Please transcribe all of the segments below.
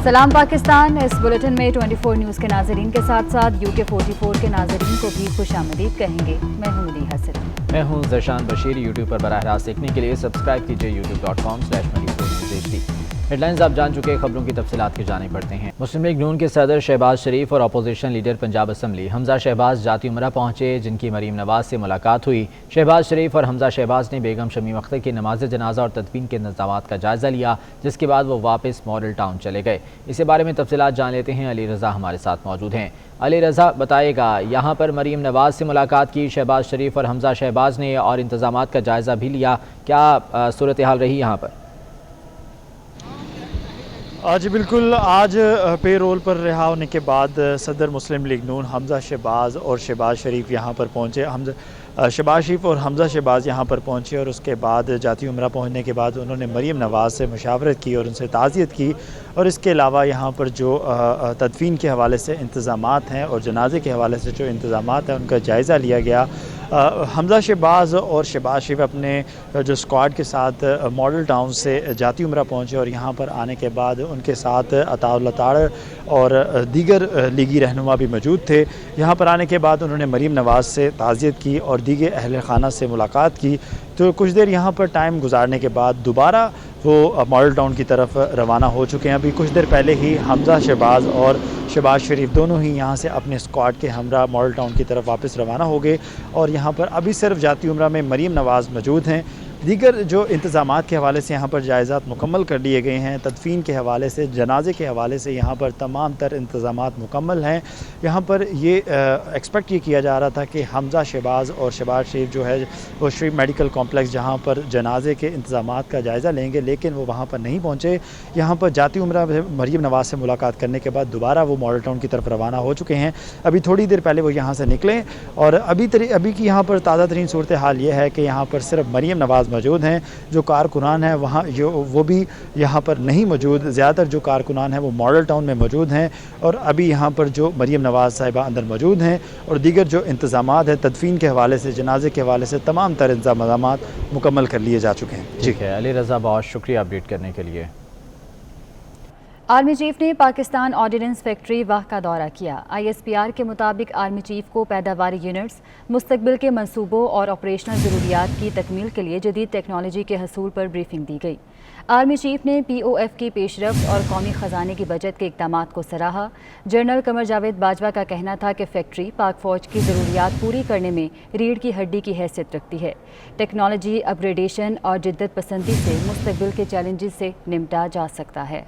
सलाम पाकिस्तान। इस बुलेटिन में 24 न्यूज़ के नाजरीन के साथ साथ UK 44 के नाजरीन को भी खुशामदीद कहेंगे। मैं हूं मली हसन। मैं हूं ज़शान बशीर। यूट्यूब पर बराह रास्त देखने के लिए सब्सक्राइब कीजिए youtube.com/mali4newsHD। हेडलाइंस आप जान चुके, खबरों की तफसीलात की जानी पड़ते हैं। मुस्लिम लीग नून के सदर शहबाज शरीफ और opposition leader Punjab assembly Hamza Shahbaz जाती उमरा पहुंचे, जिनकी मरीम नवाज से मुलाकात हुई। शहबाज शरीफ और हमजा शहबाज ने बेगम शमीम अख्तर की नमाज जनाजा और तदफीन के इंतजामात का जायज़ा लिया, जिसके बाद वो वापस मॉडल टाउन चले गए। इसी बारे में तफसीलात जान लेते हैं। अली रज़ा हमारे साथ मौजूद हैं। अली रज़ा, बताएगा, यहाँ पर मरीम नवाज से मुलाकात की शहबाज शरीफ और हमजा शहबाज ने और इंतजामात का जायज़ा भी लिया, क्या सूरत हाल रही यहाँ पर? जी बिल्कुल, आज पे रोल पर रिहा होने के बाद सदर मुस्लिम लीग नून हमजा शहबाज और शहबाज शरीफ यहाँ पर पहुँचे। शहबाज शरीफ और हमजा शहबाज यहाँ पर पहुँचे और उसके बाद जाती उमरा पहुँचने के बाद उन्होंने मरीम नवाज से मुशावरत की और उनसे ताज़ियत की। और इसके अलावा यहाँ पर जो तदफीन के हवाले से इंतज़ामात हैं और जनाजे के हवाले से जो इंतज़ामात हैं उनका जायज़ा लिया गया। हमजा शहबाज और शहबाज शरीफ अपने जो स्क्वाड के साथ मॉडल टाउन से जाती उमरा पहुँचे और यहाँ पर आने के बाद उनके साथ अताउल्ला ताड़ और दीगर लीगी रहनुमा भी मौजूद थे। यहाँ पर आने के बाद उन्होंने मरीम नवाज से ताज़ियत की और दीगर अहल खाना से मुलाकात की। तो कुछ देर यहाँ पर टाइम गुजारने के बाद दोबारा वो मॉडल टाउन की तरफ रवाना हो चुके हैं। अभी कुछ देर पहले ही हमजा शहबाज और शहबाज शरीफ दोनों ही यहाँ से अपने स्क्वाड के हमरा मॉडल टाउन की तरफ वापस रवाना हो गए और यहाँ पर अभी सिर्फ जाती उमरा में मरीम नवाज मौजूद हैं। दीगर जो इंतज़ामात के हवाले से यहाँ पर जायज़ात मुकम्मल कर लिए गए हैं। तदफीन के हवाले से, जनाजे के हवाले से यहाँ पर तमाम तर इंतज़ामात मुकम्मल हैं। यहाँ पर ये एक्सपेक्ट ये किया जा रहा था कि हमजा शहबाज और शहबाज शरीफ जो है वो शरीफ मेडिकल कॉम्प्लेक्स जहाँ पर जनाजे के इंतज़ामात का जायज़ा लेंगे, लेकिन वो वहाँ पर नहीं पहुँचे। यहाँ पर जाती उमरा मरीम नवाज से मुलाकात करने के बाद दोबारा वो मॉडल टाउन की तरफ रवाना हो चुके हैं। अभी थोड़ी देर पहले वो यहाँ से निकले और अभी की यहाँ पर ताज़ा तरीन सूरत हाल ये है कि यहाँ पर सिर्फ मरीम नवाज मौजूद हैं। जो कारकुनान हैं वहाँ वो भी यहाँ पर नहीं मौजूद। ज़्यादातर जो कारकुनान हैं वो मॉडल टाउन में मौजूद हैं और अभी यहाँ पर जो मरीम नवाज साहिबा अंदर मौजूद हैं और दीगर जो इंतज़ामात हैं तदफीन के हवाले से, जनाजे के हवाले से तमाम तर इंतज़ामात मुकम्मल कर लिए जा चुके हैं। ठीक है अली रज़ा, बहुत शुक्रिया अपडेट करने के लिए। आर्मी चीफ ने पाकिस्तान ऑर्डिनेंस फैक्ट्री वाह का दौरा किया। ISPR के मुताबिक आर्मी चीफ को पैदावारी यूनिट्स, मुस्तकबिल के मंसूबों और ऑपरेशनल ज़रूरियात की तकमील के लिए जदीद टेक्नोलॉजी के हसूल पर ब्रीफिंग दी गई। आर्मी चीफ ने POF की पेशरफ्त और कौमी ख़जाने की बजट के इक़दामात को सराहा। जनरल कमर जावेद बाजवा का कहना था कि फैक्ट्री पाक फ़ौज की ज़रूरियात पूरी करने में रीढ़ की हड्डी की हैसियत रखती है। टेक्नोलॉजी अपग्रेडेशन और जिद्दत पसंदी से मुस्तकबिल के चैलेंजेस से निपटा जा सकता है।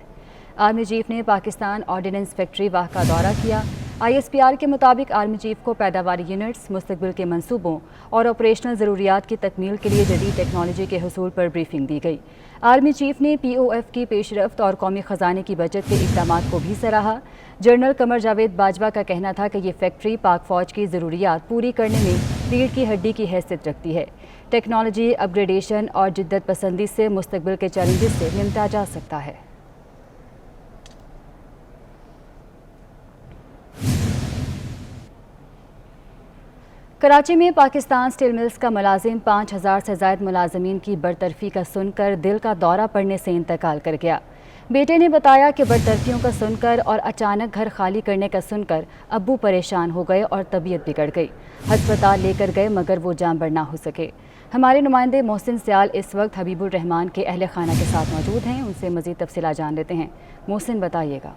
आर्मी चीफ ने पाकिस्तान ऑर्डिनेंस फैक्ट्री वाह का दौरा किया। ISPR के मुताबिक आर्मी चीफ को पैदावारी यूनिट्स, मुस्तकबिल के मंसूबों और ऑपरेशनल ज़रूरियात की तकमील के लिए जदीद टेक्नोलॉजी के हसूल पर ब्रीफिंग दी गई। आर्मी चीफ ने POF की पेशरफ्त और कौमी ख़जाने की बचत के इक़दामात को भी सराहा। जनरल कमर जावेद बाजवा का कहना था कि ये फैक्ट्री पाक फ़ौज की ज़रूरियात पूरी करने में रीढ़ की हड्डी की हैसियत रखती है। टेक्नोलॉजी अपग्रेडेशन और जिद्दत पसंदी से मुस्तकबिल के चैलेंजेस से निपटा जा सकता है। कराची में पाकिस्तान स्टील मिल्स का मुलाजिम 5000 से ज़ायद मुलाजमीन की बरतरफी का सुनकर दिल का दौरा पड़ने से इंतकाल कर गया। बेटे ने बताया कि बरतरफियों का सुनकर और अचानक घर खाली करने का सुनकर अब्बू परेशान हो गए और तबीयत बिगड़ गई। अस्पताल लेकर गए मगर वो जानबर ना हो सके। हमारे नुमाइंदे मोहसिन सियाल इस वक्त हबीबुर रहमान के अहल खाना के साथ मौजूद हैं, उनसे मज़ीद तफसीलात जान लेते हैं। मोहसिन, बताइएगा।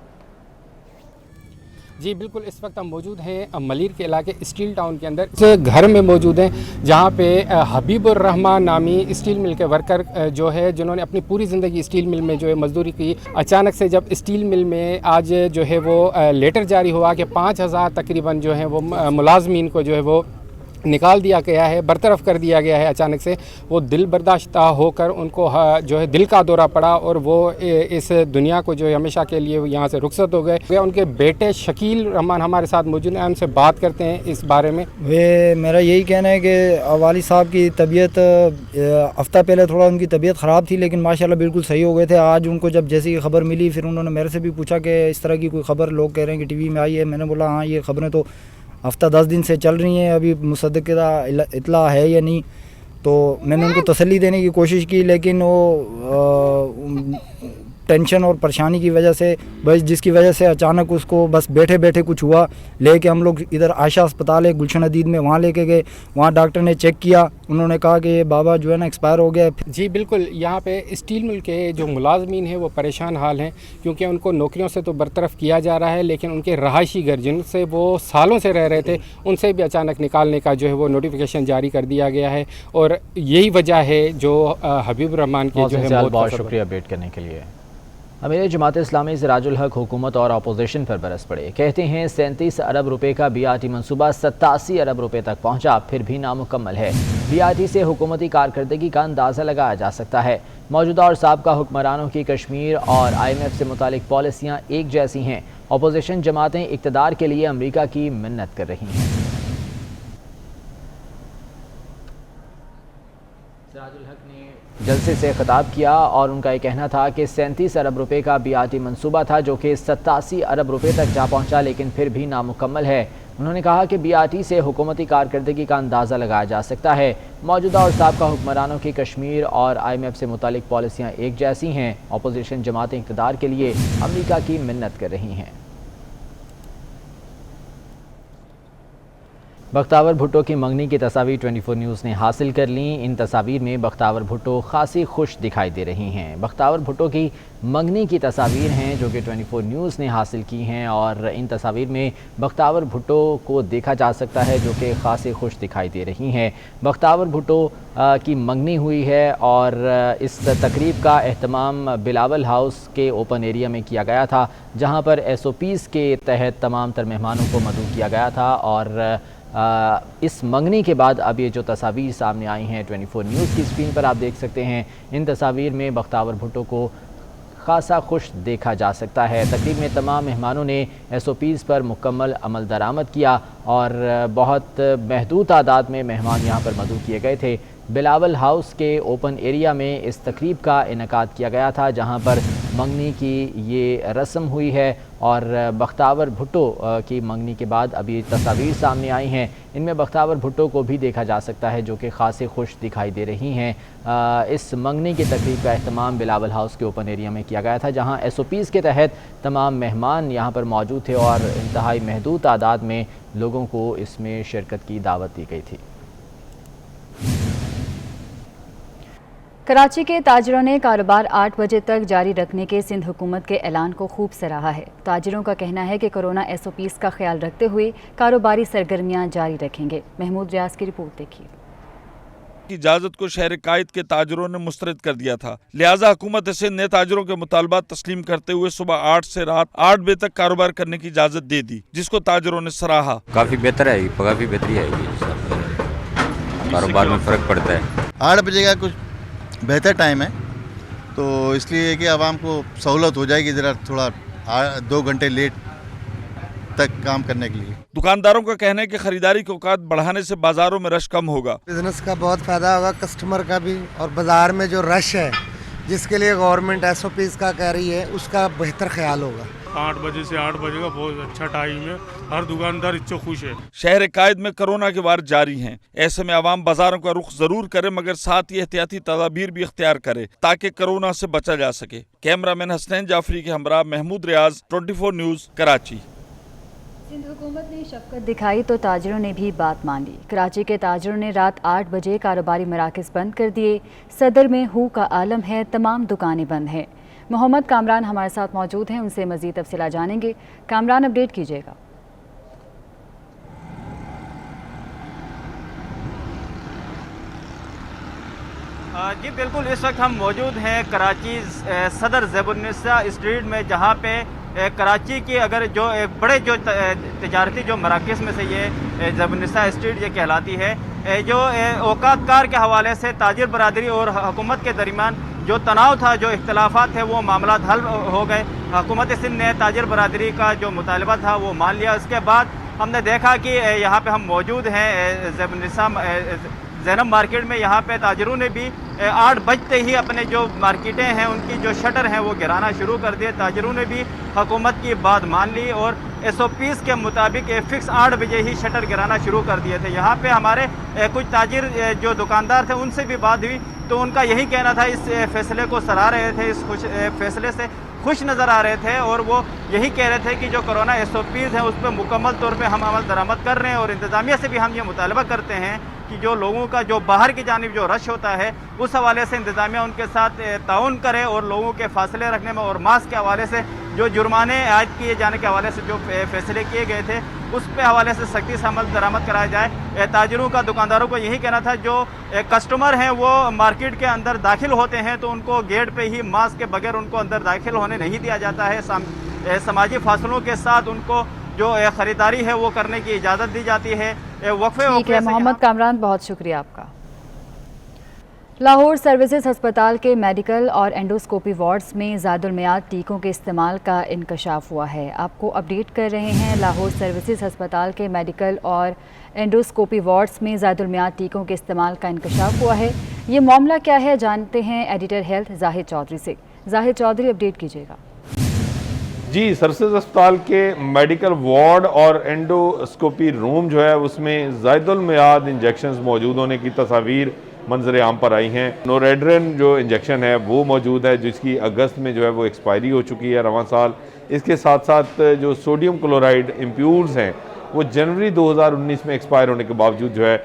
जी बिल्कुल, इस वक्त हम मौजूद हैं मलीर के इलाके स्टील टाउन के अंदर इस घर में मौजूद हैं, जहां पे हबीबुर रहमान नामी स्टील मिल के वर्कर जो है, जिन्होंने अपनी पूरी ज़िंदगी स्टील मिल में जो है मजदूरी की, अचानक से जब स्टील मिल में आज जो है वो लेटर जारी हुआ कि 5000 तकरीबन जो है वो मुलाजमीन को जो है वो निकाल दिया गया है, बरतरफ कर दिया गया है, अचानक से वो दिल बर्दाश्त होकर उनको जो है दिल का दौरा पड़ा और वो इस दुनिया को जो है हमेशा के लिए यहाँ से रुखसत हो गए। उनके बेटे शकील रहमान हमारे साथ मौजूद हैं, उनसे बात करते हैं इस बारे में। मेरा यही कहना है कि वालिद साहब की तबीयत हफ्ता पहले थोड़ा उनकी तबीयत ख़राब थी, लेकिन माशाल्लाह बिल्कुल सही हो गए थे। आज उनको जब जैसी खबर मिली, फिर उन्होंने मेरे से भी पूछा कि इस तरह की कोई खबर लोग कह रहे हैं कि टीवी में आई है। मैंने बोला हाँ, ये खबरें तो हफ्ता 10 दिन से चल रही हैं, अभी मुसद्दक़ा इत्ला है या नहीं। तो मैंने उनको तसल्ली देने की कोशिश की, लेकिन वो टेंशन और परेशानी की वजह से, बस जिसकी वजह से अचानक उसको बस बैठे बैठे कुछ हुआ, लेके हम लोग इधर आशा अस्पताल है गुलशन अदीद में, वहाँ लेके गए। वहाँ डॉक्टर ने चेक किया, उन्होंने कहा कि ये बाबा जो है ना एक्सपायर हो गया। जी बिल्कुल, यहाँ पे स्टील मिल के जो मुलाजमीन हैं वो परेशान हाल हैं, क्योंकि उनको नौकरियों से तो बरतरफ किया जा रहा है, लेकिन उनके रहायशी घर जिनसे वो सालों से रह रहे थे उनसे भी अचानक निकालने का जो है वो नोटिफिकेशन जारी कर दिया गया है। और यही वजह है जो हबीब रहमान की जो है बहुत शुक्रिया अपडेट करने के लिए। अमीर जमात इस्लामी सिराजुल हक हुकूमत और अपोजिशन पर बरस पड़े। कहते हैं 37 अरब रुपए का BRT मंसूबा 87 अरब रुपए तक पहुंचा, फिर भी नामुकम्मल है। BRT से हुकूमती कारकर्दगी का अंदाज़ा लगाया जा सकता है। मौजूदा और साबका हुक्मरानों की कश्मीर और IMF से मुतालिक पॉलिसियाँ एक जैसी हैं। अपोजिशन जमातें इक़्तिदार के लिए अमरीका की मिन्नत कर रही हैं। सिराजुल हक ने जलसे से खिताब किया और उनका ये कहना था कि 37 अरब रुपए का BRT मंसूबा था जो कि 87 अरब रुपए तक जा पहुंचा, लेकिन फिर भी नामुकम्मल है। उन्होंने कहा कि BRT से हुकूमती कारकर्दगी का अंदाज़ा लगाया जा सकता है। मौजूदा और साबका हुक्मरानों की कश्मीर और IMF से मुतालिक पॉलिसियाँ एक जैसी हैं। अपोजिशन जमातें इक़्तिदार के लिए अमरीका की मिन्नत कर रही हैं। बख्तावर भुट्टो की मंगनी की तस्वीर 24 न्यूज़ ने हासिल कर ली। इन तस्वीर में बख्तावर भुट्टो खासी खुश दिखाई दे रही हैं। बख्तावर भुट्टो की मंगनी की तस्वीर हैं जो कि 24 न्यूज़ ने हासिल की हैं और इन तस्वीर में बख्तावर भुट्टो को देखा जा सकता है जो कि खासी खुश दिखाई दे रही हैं। बख्तावर भुट्टो की मंगनी हुई है और इस तकरीब का एहतमाम बिलावल हाउस के ओपन एरिया में किया गया था, जहाँ पर SOPs के तहत तमाम तर मेहमानों को मदऊ किया गया था। और इस मंगनी के बाद अब ये जो तस्वीर सामने आई हैं 24 न्यूज़ की स्क्रीन पर आप देख सकते हैं। इन तस्वीर में बख्तावर भुट्टो को खासा खुश देखा जा सकता है। तकरीब में तमाम मेहमानों ने SOPs पर मुकम्मल अमल दरामद किया और बहुत महदूद तादाद में मेहमान यहाँ पर मदऊ किए गए थे। बिलावल हाउस के ओपन एरिया में इस तकरीब का इनेकाद किया गया था, जहाँ पर मंगनी की ये रस्म हुई है। और बख्तावर भुट्टो की मंगनी के बाद अब ये तस्वीर सामने आई हैं। इनमें बख्तावर भुट्टो को भी देखा जा सकता है जो कि खासे खुश दिखाई दे रही हैं। इस मंगनी की तकरीब का एहतमाम बिलावल हाउस के ओपन एरिया में किया गया था, जहाँ SOPs के तहत तमाम मेहमान यहाँ पर मौजूद थे और इंतहाई महदूद तादाद में लोगों को इसमें शिरकत की दावत दी गई थी। कराची के ताजिरों ने कारोबार 8 बजे तक जारी रखने के सिंध हुकूमत के ऐलान को खूब सराहा है। ताजिरों का कहना है कि कोरोना SOPs का ख्याल रखते हुए कारोबारी सरगर्मियां जारी रखेंगे। महमूद रियाज की रिपोर्ट देखिए। इजाजत को शहर कायद के ताजरों ने मुस्तरद कर दिया था, लिहाजा हुकूमत सिंध ने ताजरों के मुतालबात तस्लीम करते हुए सुबह 8 से रात 8 बजे तक कारोबार करने की इजाजत दे दी, जिसको ताजरों ने सराहा। काफ़ी बेहतर है, काफ़ी बेहतरी आएगी, कारोबार में फ़र्क पड़ता है। 8 बजे का कुछ बेहतर टाइम है, तो इसलिए कि आवाम को सहूलत हो जाएगी ज़रा थोड़ा 2 घंटे लेट तक काम करने के लिए। दुकानदारों का कहना है कि खरीदारी के औकात बढ़ाने से बाजारों में रश कम होगा। बिजनेस का बहुत फ़ायदा होगा, कस्टमर का भी, और बाज़ार में जो रश है जिसके लिए गवर्नमेंट SOPs का कह रही है उसका बेहतर ख्याल होगा। 8 बजे से 8 बजे का बहुत अच्छा टाइम है, हर दुकानदार इससे खुश है। शहर कायद में कोरोना के वार जारी हैं, ऐसे में आवाम बाजारों का रुख जरूर करे, मगर साथ ही एहतियाती तदाबीर भी इख्तियार करे ताकि कोरोना से बचा जा सके। कैमरामैन हसनैन जाफरी के हमरा महमूद रियाज, 24 न्यूज़, कराची। सिंध हुकूमत ने शफकत दिखाई तो ताजिरों ने भी बात मान ली। कराची के ताजिरों ने रात 8 बजे कारोबारी मराकज़ बंद कर दिए। सदर में हू का आलम है, तमाम दुकानें बंद हैं। मोहम्मद कामरान हमारे साथ मौजूद हैं, उनसे मज़ीद तफसीलात जानेंगे। कामरान, अपडेट कीजिएगा। जी बिल्कुल, इस वक्त हम मौजूद हैं कराची सदर ज़ैबुन्निसा स्ट्रीट में, जहाँ पे कराची की अगर जो बड़े जो तजारती जो मराकज़ में से ये ज़ैबुन्निसा स्ट्रीट ये कहलाती है। जो औकात कार के हवाले से ताजिर बरादरी और हुकूमत के दरमियान जो तनाव था, जो इख्तलाफात थे, वो मामला हल हो गए। हुकूमत सिंध ने ताजिर बरादरी का जो मुतालबा था वो मान लिया। उसके बाद हमने देखा कि यहाँ पे हम मौजूद हैं ज़ैबुन्निसा ज़ैनब मार्केट में। यहाँ पे ताजिरों ने भी 8 बजते ही अपने जो मार्केटें हैं उनकी जो शटर हैं वो गिराना शुरू कर दिए। ताजिरों ने भी हुकूमत की बात मान ली और SOPs के मुताबिक फिक्स 8 बजे ही शटर गिराना शुरू कर दिए थे। यहाँ पे हमारे कुछ ताजिर जो दुकानदार थे उनसे भी बात हुई تو ان کا یہی کہنا تھا، اس فیصلے کو سراہ رہے تھے، اس فیصلے سے خوش نظر آ رہے تھے، اور وہ یہی کہہ رہے تھے کہ جو کرونا SOPs ہیں اس پہ مکمل طور پہ ہم عمل درآمد کر رہے ہیں، اور انتظامیہ سے بھی ہم یہ مطالبہ کرتے ہیں کہ جو لوگوں کا جو باہر کی جانب جو رش ہوتا ہے اس حوالے سے انتظامیہ ان کے ساتھ تعاون کرے، اور لوگوں کے فاصلے رکھنے میں اور ماسک کے حوالے سے جو جرمانے عائد کیے جانے کے حوالے سے جو فیصلے کیے گئے تھے اس پہ حوالے سے سختی سے عمل درآمد کرایا جائے۔ تاجروں کا، دکانداروں کو یہی کہنا تھا، جو کسٹمر ہیں وہ مارکیٹ کے اندر داخل ہوتے ہیں تو ان کو گیٹ پہ ہی ماسک کے بغیر ان کو اندر داخل ہونے نہیں دیا جاتا ہے، سماجی فاصلوں کے ساتھ ان کو جو خریداری ہے وہ کرنے کی اجازت دی جاتی ہے۔ ٹھیک ہے محمد کامران، بہت شکریہ آپ کا۔ لاہور سروسز ہسپتال کے میڈیکل اور اینڈوسکوپی وارڈز میں زائد المیعاد ٹیکوں کے استعمال کا انکشاف ہوا ہے۔ آپ کو اپڈیٹ کر رہے ہیں، لاہور سروسز ہسپتال کے میڈیکل اور اینڈوسکوپی وارڈز میں زائد المیعاد ٹیکوں کے استعمال کا انکشاف ہوا ہے۔ یہ معاملہ کیا ہے جانتے ہیں ایڈیٹر ہیلتھ زاہد چودھری سے۔ زاہد چودھری، اپڈیٹ کیجیے گا۔ جی، سروسز اسپتال کے میڈیکل وارڈ اور اینڈوسکوپی روم جو ہے اس میں زائد المیعاد انجیکشنز موجود ہونے کی تصاویر منظر عام پر آئی ہیں۔ نوریڈرن جو انجیکشن ہے وہ موجود ہے، جس کی اگست میں جو ہے وہ ایکسپائری ہو چکی ہے رواں سال۔ اس کے ساتھ ساتھ جو سوڈیم کلورائڈ امپیورز ہیں وہ جنوری 2019 میں ایکسپائر ہونے کے باوجود جو ہے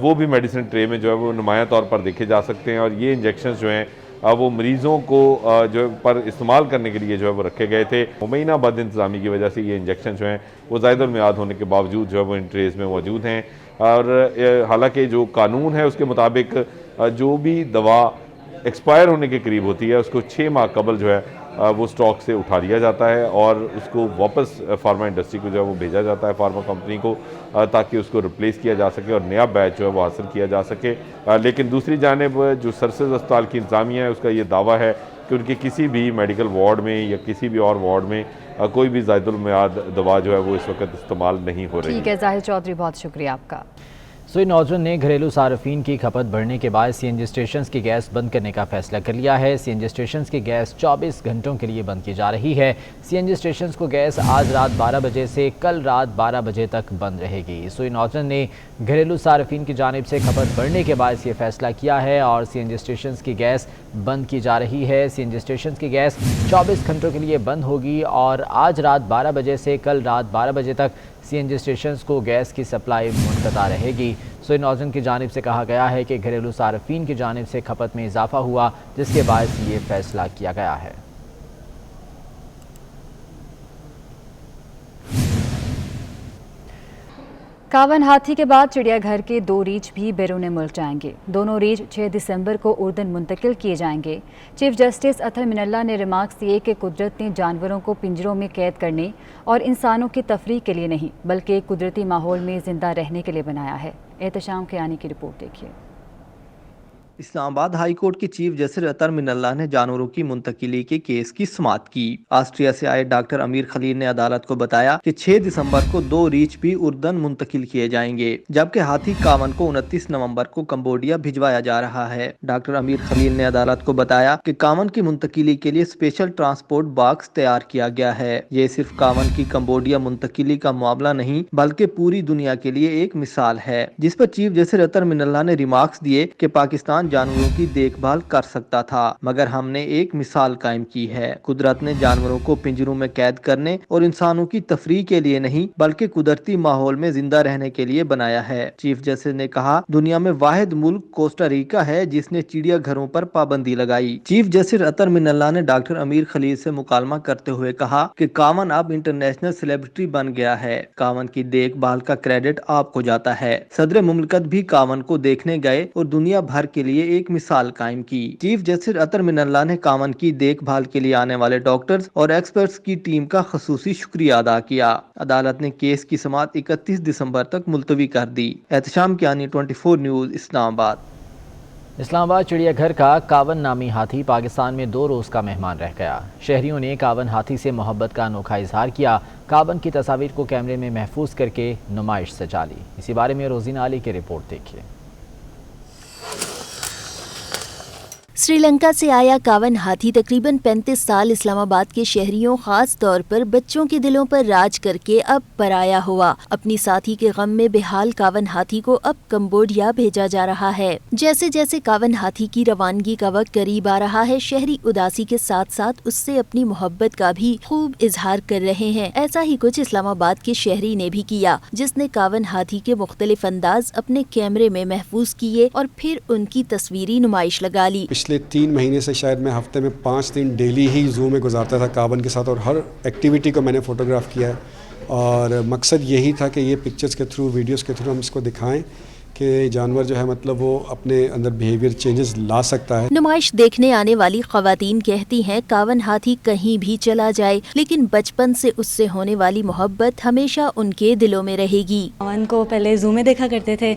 وہ بھی میڈیسن ٹرے میں جو ہے وہ نمایاں طور پر دیکھے جا سکتے ہیں، اور یہ انجیکشنز جو ہیں وہ مریضوں کو جو پر استعمال کرنے کے لیے جو ہے وہ رکھے گئے تھے۔ مبینہ بد انتظامی کی وجہ سے یہ انجیکشن جو ہیں وہ زائد المیعاد ہونے کے باوجود جو ہے وہ ان ٹریز میں موجود ہیں، اور حالانکہ جو قانون ہے اس کے مطابق جو بھی دوا ایکسپائر ہونے کے قریب ہوتی ہے اس کو 6 ماہ قبل جو ہے وہ سٹاک سے اٹھا لیا جاتا ہے، اور اس کو واپس فارما انڈسٹری کو جو ہے وہ بھیجا جاتا ہے، فارما کمپنی کو، تاکہ اس کو ریپلیس کیا جا سکے اور نیا بیچ جو ہے وہ حاصل کیا جا سکے۔ لیکن دوسری جانب جو سروسز اسپتال کی انتظامیہ ہے اس کا یہ دعویٰ ہے کہ ان کے کسی بھی میڈیکل وارڈ میں یا کسی بھی اور وارڈ میں کوئی بھی زائد المیعاد دوا جو ہے وہ اس وقت استعمال نہیں ہو رہی ہے۔ ٹھیک ہے زاہد چودھری، بہت شکریہ آپ کا۔ سوئی نوجوان نے گھریلو صارفین کی کھپت بڑھنے کے بعد سی این جی اسٹیشنز کی گیس بند کرنے کا فیصلہ کر لیا ہے۔ سی این جی اسٹیشنز کی گیس 24 گھنٹوں کے لیے بند کی جا رہی ہے۔ سی این جی اسٹیشنز کو گیس آج رات 12 بجے سے کل رات 12 بجے تک بند رہے گی۔ سوئی نوجوان نے گھریلو صارفین کی جانب سے کھپت بڑھنے کے بعد یہ فیصلہ کیا ہے اور سی این جی اسٹیشنز کی گیس بند کی جا رہی ہے۔ سی این جی اسٹیشنز کی گیس 24 گھنٹوں کے لیے بند ہوگی اور آج رات 12 بجے سے کل رات 12 بجے تک سی این جی اسٹیشنز کو گیس کی سپلائی منقطع رہے گی۔ سوئی نوجوان کی جانب سے کہا گیا ہے کہ گھریلو صارفین کی جانب سے کھپت میں اضافہ ہوا، جس کے باعث یہ فیصلہ کیا گیا ہے۔ 51 ہاتھی کے بعد چڑیا گھر کے 2 ریچھ بھی بیرون ملک جائیں گے۔ دونوں ریچھ 6 دسمبر کو اردن منتقل کیے جائیں گے۔ چیف جسٹس اطہر من اللہ نے ریمارکس دیے کہ قدرت نے جانوروں کو پنجروں میں قید کرنے اور انسانوں کی تفریح کے لیے نہیں بلکہ قدرتی ماحول میں زندہ رہنے کے لیے بنایا ہے۔ احتشام خیانی کی رپورٹ دیکھیے۔ اسلام آباد ہائی کورٹ کے چیف جسٹس اطہر من اللہ نے جانوروں کی منتقلی کے کیس کی سماعت کی۔ آسٹریا سے آئے ڈاکٹر امیر خلیل نے عدالت کو بتایا کہ 6 دسمبر کو 2 ریچھ بھی اردن منتقل کیے جائیں گے، جبکہ ہاتھی کاون کو 29 نومبر کو کمبوڈیا بھجوایا جا رہا ہے۔ ڈاکٹر امیر خلیل نے عدالت کو بتایا کہ کاون کی منتقلی کے لیے اسپیشل ٹرانسپورٹ باکس تیار کیا گیا ہے۔ یہ صرف کاون کی کمبوڈیا منتقلی کا معاملہ نہیں بلکہ پوری دنیا کے لیے ایک مثال ہے، جس پر چیف جسٹس اطہر من اللہ نے ریمارکس دیے کہ پاکستان جانوروں کی دیکھ بھال کر سکتا تھا مگر ہم نے ایک مثال قائم کی ہے۔ قدرت نے جانوروں کو پنجروں میں قید کرنے اور انسانوں کی تفریح کے لیے نہیں بلکہ قدرتی ماحول میں زندہ رہنے کے لیے بنایا ہے۔ چیف جسٹس نے کہا دنیا میں واحد ملک کوسٹا ریکا ہے جس نے چڑیا گھروں پر پابندی لگائی۔ چیف جسٹس اطہر من اللہ نے ڈاکٹر امیر خلیل سے مکالمہ کرتے ہوئے کہا کہ کاون اب انٹرنیشنل سیلیبریٹی بن گیا ہے، کاون کی دیکھ بھال کا کریڈٹ آپ کو جاتا ہے۔ صدر مملکت بھی کاون کو دیکھنے گئے اور دنیا بھر کے لیے ایک مثال قائم کی۔ چیف جسٹس اطہر من اللہ نے کاون کی دیکھ بھال کے لیے آنے والے ڈاکٹرز اور ایکسپرٹس کی ٹیم کا خصوصی شکریہ ادا کیا۔ عدالت نے کیس کی سماعت 31 دسمبر تک ملتوی کر دی۔ احتشام کیانی 24 نیوز اسلام آباد۔ اسلام آباد چڑیا گھر کا کاون نامی ہاتھی پاکستان میں 2 روز کا مہمان رہ گیا۔ شہریوں نے کاون ہاتھی سے محبت کا انوکھا اظہار کیا۔ کاون کی تصاویر کو کیمرے میں محفوظ کر کے نمائش سجا لی۔ اسی بارے میں روزینہ علی کی رپورٹ دیکھیے۔ श्रीलंका से आया कावन हाथी तकरीबन 35 साल इस्लामाबाद के शहरियों, खास तौर पर बच्चों के दिलों पर राज करके अब पराया हुआ। अपनी साथी के गम में बेहाल कावन हाथी को अब कंबोडिया भेजा जा रहा है। जैसे जैसे कावन हाथी की रवानगी का वक्त करीब आ रहा है, शहरी उदासी के साथ साथ उससे अपनी मोहब्बत का भी खूब इजहार कर रहे हैं। ऐसा ही कुछ इस्लामाबाद के शहरी ने भी किया, जिसने कावन हाथी के मुख्तलिफ अंदाज अपने कैमरे में महफूज किए और फिर उनकी तस्वीरी नुमाइश लगा ली। पिछले 3 महीने से शायद मैं हफ्ते में 5 दिन डेली ही ज़ू में गुजारता था कावन के साथ, और हर एक्टिविटी को मैंने फ़ोटोग्राफ किया है। और मकसद यही था कि ये पिक्चर्स के थ्रू, वीडियोस के थ्रू हम इसको दिखाएं कि जानवर जो है मतलब वो अपने अंदर बिहेवियर चेंजेस ला सकता है। नुमाइश देखने आने वाली खवातीन कहती हैं कावन हाथी कहीं भी चला जाए, लेकिन बचपन से उससे होने वाली मोहब्बत हमेशा उनके दिलों में रहेगी। कावन को पहले ज़ू में देखा करते थे,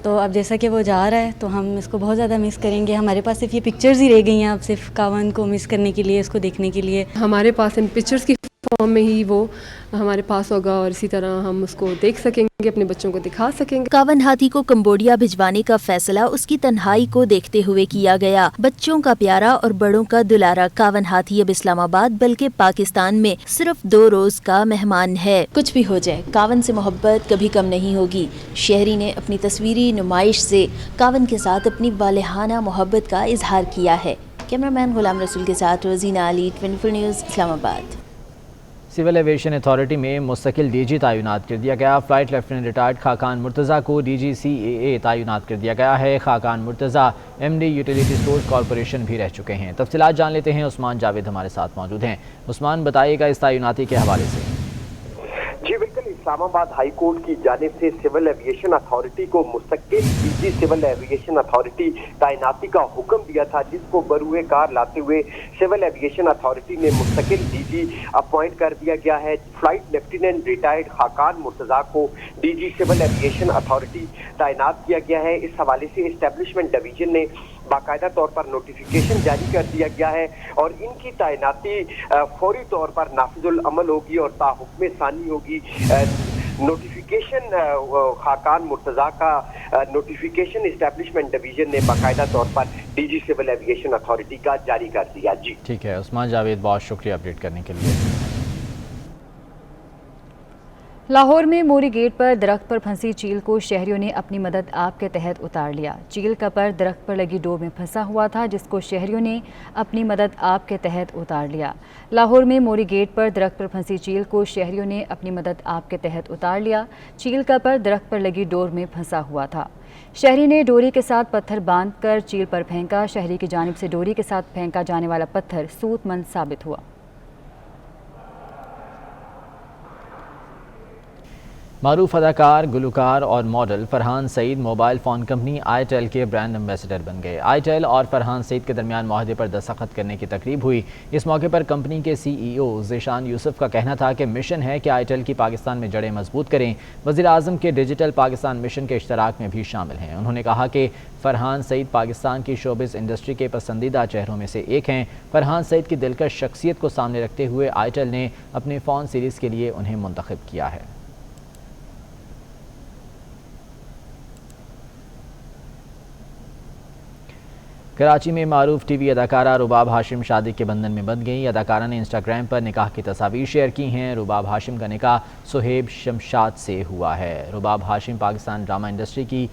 तो अब जैसा कि वो जा रहा है तो हम इसको बहुत ज़्यादा मिस करेंगे। हमारे पास सिर्फ ये पिक्चर्स ही रह गई हैं अब सिर्फ कावन को मिस करने के लिए, इसको देखने के लिए। हमारे पास इन पिक्चर्स की फॉर्म में ही वो हमारे पास होगा और इसी तरह हम उसको देख सकेंगे, अपने बच्चों को दिखा सकेंगे। कावन हाथी को कंबोडिया भिजवाने का फैसला उसकी तन्हाई को देखते हुए किया गया। बच्चों का प्यारा और बड़ों का दुलारा कावन हाथी अब इस्लामाबाद बल्कि पाकिस्तान में सिर्फ 2 रोज का मेहमान है। कुछ भी हो जाए, कावन से मोहब्बत कभी कम नहीं होगी। शहरी ने अपनी तस्वीरी नुमाइश से कावन के साथ अपनी वालेहाना मोहब्बत का इजहार किया है। कैमरामैन गुलाम रसूल के साथ Rozina Ali, 24 news, Islamabad. Civil aviation authority में मुस्तकिल डीजी तैनात कर दिया गया। Flight lieutenant retired Khaqan Murtaza को डीजी CAA तैनात कर दिया गया है। Khaqan Murtaza MD utility stores corporation भी रह चुके हैं। तफसीलात जान लेते हैं, उस्मान जावेद हमारे साथ मौजूद हैं। उस्मान, बताइएगा इस तैनाती के हवाले से। जी बिल्कुल, इस्लामाबाद हाई कोर्ट की जानिब से सिविल एविएशन अथॉरिटी को मुस्तकिल डीजी सिविल एविएशन अथॉरिटी तैनाती का हुक्म दिया था, जिसको बरूए कार लाते हुए सिविल एविएशन अथॉरिटी ने मुस्तकिल डीजी अपॉइंट कर दिया गया है। Flight lieutenant retired Khaqan Murtaza को डीजी सिविल एविएशन अथॉरिटी तैनात किया गया है। इस हवाले से एस्टेब्लिशमेंट डिवीजन ने बाकायदा तौर पर नोटिफिकेशन जारी कर दिया गया है और इनकी तैनाती फौरी तौर पर नाफिजुल अमल होगी और ताहुक्म सानी होगी। नोटिफिकेशन खाकान मुर्तज़ा का नोटिफिकेशन एस्टेब्लिशमेंट डिवीजन ने बाकायदा तौर पर डीजी सिविल एविएशन अथॉरिटी का जारी कर दिया। जी ठीक है उस्मान जावेद, बहुत शुक्रिया अपडेट करने के लिए। लाहौर में मोरी गेट पर दरख्त पर फंसी चील को शहरियों ने अपनी मदद आप के तहत उतार लिया। चील का पर दरख्त पर लगी डोर में फंसा हुआ था, जिसको शहरियों ने अपनी मदद आप के तहत उतार लिया। लाहौर में मोरी गेट पर दरख्त पर फंसी चील को शहरियों ने अपनी मदद आप के तहत उतार लिया। चील का पर दरख्त पर लगी डोर में फंसा हुआ था। शहरी ने डोरी के साथ पत्थर बांधकर चील पर फेंका। शहरी की जानिब से डोरी के साथ फेंका जाने वाला पत्थर सूतमंद साबित हुआ। मारूफ अदाकार, गुलकार और model Farhan Saeed mobile phone company itel के ब्रांड एम्बेसडर बन गए। आईटेल और फरहान सईद के दरमियान मुआहदे पर दस्तखत करने की तकरीब हुई। इस मौके पर कंपनी के CEO ज़ीशान यूसुफ का कहना था कि मिशन है कि आईटेल की पाकिस्तान में जड़ें मजबूत करें। वज़ीर आज़म के डिजिटल पाकिस्तान मिशन के इश्तराक में भी शामिल हैं। उन्होंने कहा कि फरहान सईद पाकिस्तान की शोबिज़ इंडस्ट्री के पसंदीदा चेहरों में से एक हैं। फरहान सईद की दिलकश शख्सियत को सामने रखते हुए आईटेल ने अपने फ़ोन सीरीज़ के लिए उन्हें मुंतखब किया है। कराची में मारूफ टीवी अदाकारा रुबाब हाशिम शादी के बंधन में बंध गई। अदाकारा ने इंस्टाग्राम पर निकाह की तस्वीर शेयर की हैं। रुबाब हाशिम का निकाह सुहेब शमशाद से हुआ है। रुबाब हाशिम पाकिस्तान ड्रामा इंडस्ट्री की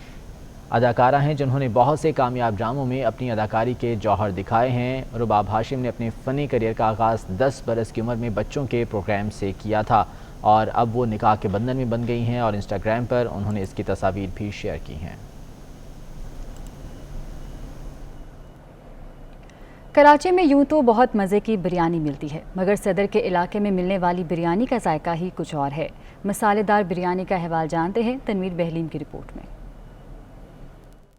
अदाकारा हैं, जिन्होंने बहुत से कामयाब ड्रामों में अपनी अदाकारी के जौहर दिखाए हैं। रुबाब हाशिम ने अपने फ़नी करियर का आगाज़ 10 बरस की उम्र में बच्चों के प्रोग्राम से किया था और अब वो निकाह के बंधन में बन गई हैं और इंस्टाग्राम पर उन्होंने इसकी तस्वीर भी शेयर की हैं। कराची में यूं तो बहुत मज़े की बिरयानी मिलती है, मगर सदर के इलाके में मिलने वाली बिरयानी का जायका ही कुछ और है। मसालेदार बिरयानी का अहवाल जानते हैं तनवीर बहलीम की रिपोर्ट में।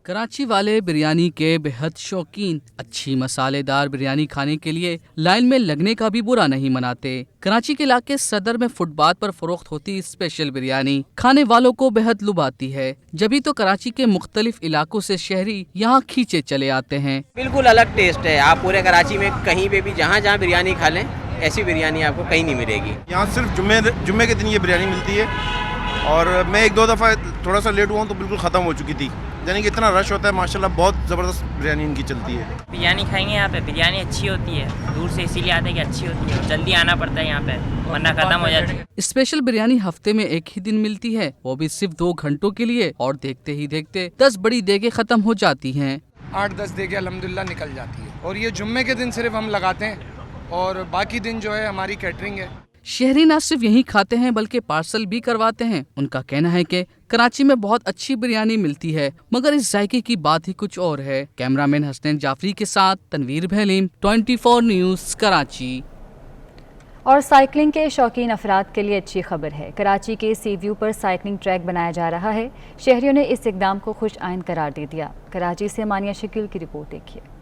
कराची वाले बिरयानी के बेहद शौकीन अच्छी मसालेदार बिरयानी खाने के लिए लाइन में लगने का भी बुरा नहीं मनाते। कराची के इलाके सदर में फुटपाथ पर फरोख्त होती स्पेशल बिरयानी खाने वालों को बेहद लुभाती है। जभी तो कराची के मुख्तलिफ इलाकों से शहरी यहाँ खींचे चले आते हैं। बिल्कुल अलग टेस्ट है। आप पूरे कराची में कहीं पे भी जहाँ जहाँ बिरयानी खा लें, ऐसी बिरयानी आपको कहीं नहीं मिलेगी। यहाँ सिर्फ जुम्मे के दिन ये बिरयानी मिलती है اور میں ایک دو دفعہ تھوڑا سا لیٹ ہوا ہوں تو بالکل ختم ہو چکی تھی. یعنی کہ اتنا رش ہوتا ہے ماشاءاللہ, بہت زبردست بریانی ان کی چلتی ہے. بریانی کھائیں گے یہاں پہ, بریانی اچھی ہوتی ہے, دور سے اسی لیے آتے ہیں کہ اچھی ہوتی ہے, جلدی آنا پڑتا ہے یہاں پہ ورنہ ختم ہو جاتی ہے. اسپیشل بریانی ہفتے میں ایک ہی دن ملتی ہے, وہ بھی صرف 2 گھنٹوں کے لیے, اور دیکھتے ہی دیکھتے 10 بڑی دیگیں ختم ہو جاتی ہیں. 8-10 دیگیں الحمدللہ نکل جاتی ہے, اور یہ جمعے کے دن صرف ہم لگاتے ہیں اور باقی دن جو ہے ہماری کیٹرنگ ہے. شہری نہ صرف یہیں کھاتے ہیں بلکہ پارسل بھی کرواتے ہیں. ان کا کہنا ہے کہ کراچی میں بہت اچھی بریانی ملتی ہے مگر اس ذائقے کی بات ہی کچھ اور ہے. کیمرامین حسنین جعفری کے ساتھ تنویر بھیلیم, 24 نیوز, کراچی. اور سائیکلنگ کے شوقین افراد کے لیے اچھی خبر ہے. کراچی کے سی ویو پر سائیکلنگ ٹریک بنایا جا رہا ہے. شہریوں نے اس اقدام کو خوش آئند قرار دے دیا. کراچی سے مانیہ شکیل کی رپورٹ دیکھیے.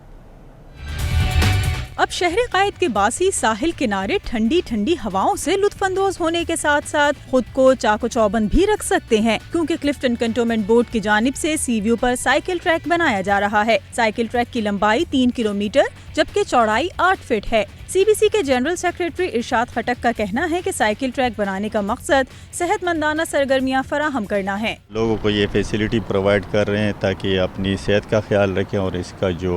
اب شہر قائد کے باسی ساحل کنارے ٹھنڈی ٹھنڈی ہواؤں سے لطف اندوز ہونے کے ساتھ ساتھ خود کو چاق و چوبند بھی رکھ سکتے ہیں, کیونکہ کلفٹن کنٹونمنٹ بورڈ کی جانب سے سی ویو پر سائیکل ٹریک بنایا جا رہا ہے. سائیکل ٹریک کی لمبائی 3 کلومیٹر جبکہ چوڑائی 8 فٹ ہے. سی بی سی کے جنرل سیکریٹری ارشاد خٹک کا کہنا ہے کہ سائیکل ٹریک بنانے کا مقصد صحت مندانہ سرگرمیاں فراہم کرنا ہے. لوگوں کو یہ فیسلٹی پرووائڈ کر رہے ہیں تاکہ اپنی صحت کا خیال رکھیں, اور اس کا جو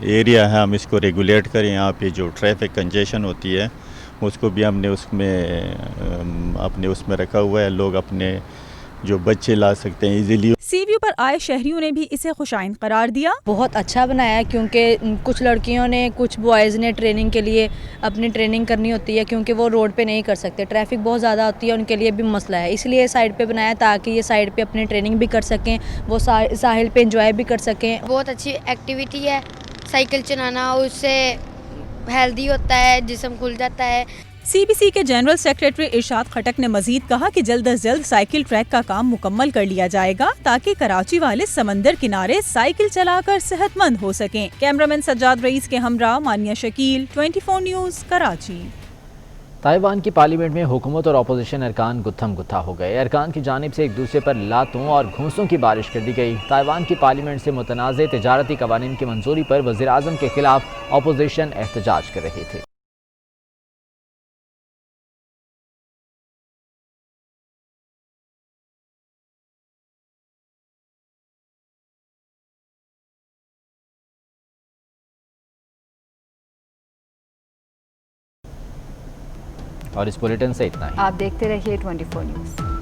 ایریا ہے ہم اس کو ریگولیٹ کریں. یہاں پہ جو ٹریفک کنجیشن ہوتی ہے اس کو بھی ہم نے اس میں رکھا ہوا ہے. لوگ اپنے جو بچے لا سکتے ہیں ایزیلی. سی ویو پر آئے شہریوں نے بھی اسے خوشائند قرار دیا. بہت اچھا بنایا ہے کیونکہ کچھ لڑکیوں نے, کچھ بوائز نے ٹریننگ کے لیے اپنی ٹریننگ کرنی ہوتی ہے کیونکہ وہ روڈ پہ نہیں کر سکتے, ٹریفک بہت زیادہ ہوتی ہے, ان کے لیے بھی مسئلہ ہے. اس لیے سائڈ پہ بنایا تاکہ یہ سائڈ پہ اپنی ٹریننگ بھی کر سکیں, وہ ساحل پہ انجوائے بھی کر سکیں. بہت اچھی ایکٹیویٹی ہے سائیکل چلانا, اس سے ہیلدی ہوتا ہے, جسم کھل جاتا ہے. سی بی سی کے جنرل سیکریٹری ارشاد خٹک نے مزید کہا کہ جلد از جلد سائیکل ٹریک کا کام مکمل کر لیا جائے گا تاکہ کراچی والے سمندر کنارے سائیکل چلا کر صحت مند ہو سکیں. کیمرامین سجاد رئیس کے ہمراہ مانیہ شکیل, 24 نیوز, کراچی. تائیوان کی پارلیمنٹ میں حکومت اور اپوزیشن ارکان گتھم گتھا ہو گئے. ارکان کی جانب سے ایک دوسرے پر لاتوں اور گھونسوں کی بارش کر دی گئی. تائیوان کی پارلیمنٹ سے متنازع تجارتی قوانین کی منظوری پر وزیر اعظم کے خلاف اپوزیشن احتجاج کر رہی تھی. اور اس بلیٹن سے اتنا ہی. آپ دیکھتے رہیے 24 نیوز.